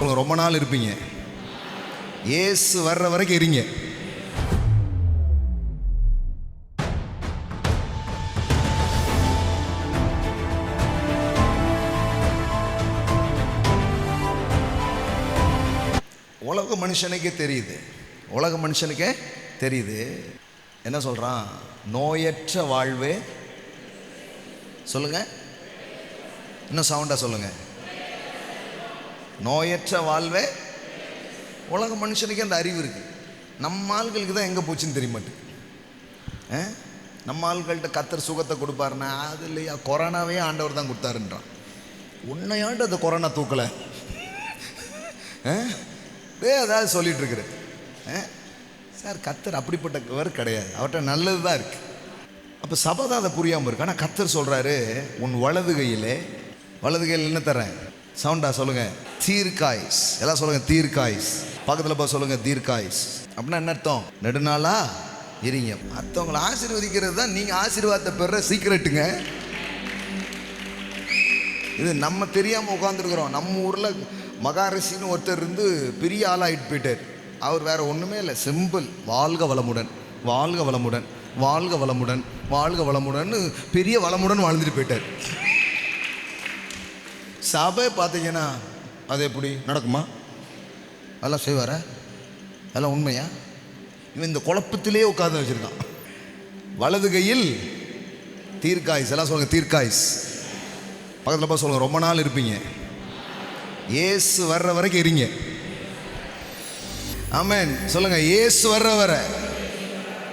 சொல்லுங்க, ரொம்ப நாள் இருப்பீங்க. இயேசு வர்ற வரைக்கும் இருங்க. உலக மனுஷனுக்கே தெரியுது, உலக மனுஷனுக்கே தெரியுது. என்ன சொல்றான்? நோயற்ற வாழ்வே. சொல்லுங்க, இன்னும் சவுண்டா சொல்லுங்க. நோயற்ற வாழ்வே. உலக மனுஷனுக்கே அந்த அறிவு இருக்கு. நம்ம ஆள்களுக்கு தான் எங்கே போச்சுன்னு தெரிய மாட்டேங்குது. நம்ம ஆள்கள்கிட்ட கத்தர் சுகத்தை கொடுப்பாருன்னா அது இல்லையா, கொரோனாவே ஆண்டவர் தான் கொடுத்தாருன்றான். உன்னையாண்டு அந்த கொரோனா தூக்கலை ஏதாவது சொல்லிட்டு இருக்கிற சார். கத்தர் அப்படிப்பட்டவர் கிடையாது, அவர்கிட்ட நல்லது தான் இருக்கு. அப்போ சபை தான் அதை புரியாமல் இருக்கு. ஆனால் கத்தர் சொல்றாரு, உன் வலது கையில் என்ன தரேன்? சவுண்டா சொல்லுங்க, தீர்க்காய்ஸ். எல்லாம் சொல்லுங்க, தீர்க்காய்ஸ். பக்கத்தில் போய் சொல்லுங்க, தீர்க்காய்ஸ். அப்படின்னா என்ன அர்த்தம்? நெடுநாளா இருங்க. மற்றவங்களை ஆசீர்வதிக்கிறது தான் நீங்கள் ஆசீர்வாதத்தை பெற சீக்கிரட்டுங்க. இது நம்ம தெரியாமல் உட்காந்துருக்குறோம். நம்ம ஊரில் மகாரிஷின்னு ஒருத்தர் இருந்து பெரிய ஆளாகிட்டு போயிட்டார். அவர் வேற ஒன்றுமே இல்லை, சிம்பிள், வாழ்க வளமுடன், வாழ்க வளமுடன், வாழ்க வளமுடன், வாழ்க வளமுடன், பெரிய வளமுடன் வாழ்ந்துட்டு போயிட்டார். சபை பார்த்தீங்கன்னா அது எப்படி நடக்குமா? அதெல்லாம் செய்வார? அதெல்லாம் உண்மையா? இவன் இந்த குழப்பத்திலே உட்கார்ந்து வச்சிருக்கான். வலது கையில் தீர்க்காய்ஸ். எல்லாம் சொல்லுங்க, தீர்க்காய்ஸ். பக்கத்தில் போய் சொல்லுங்க, ரொம்ப நாள் இருப்பீங்க. இயேசு வர்ற வரைக்கும் இருங்க. ஆமென். சொல்லுங்க, இயேசு வர்ற வரை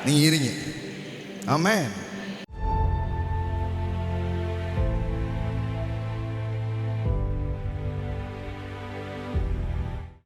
நீங்க இருங்க. ஆமென்.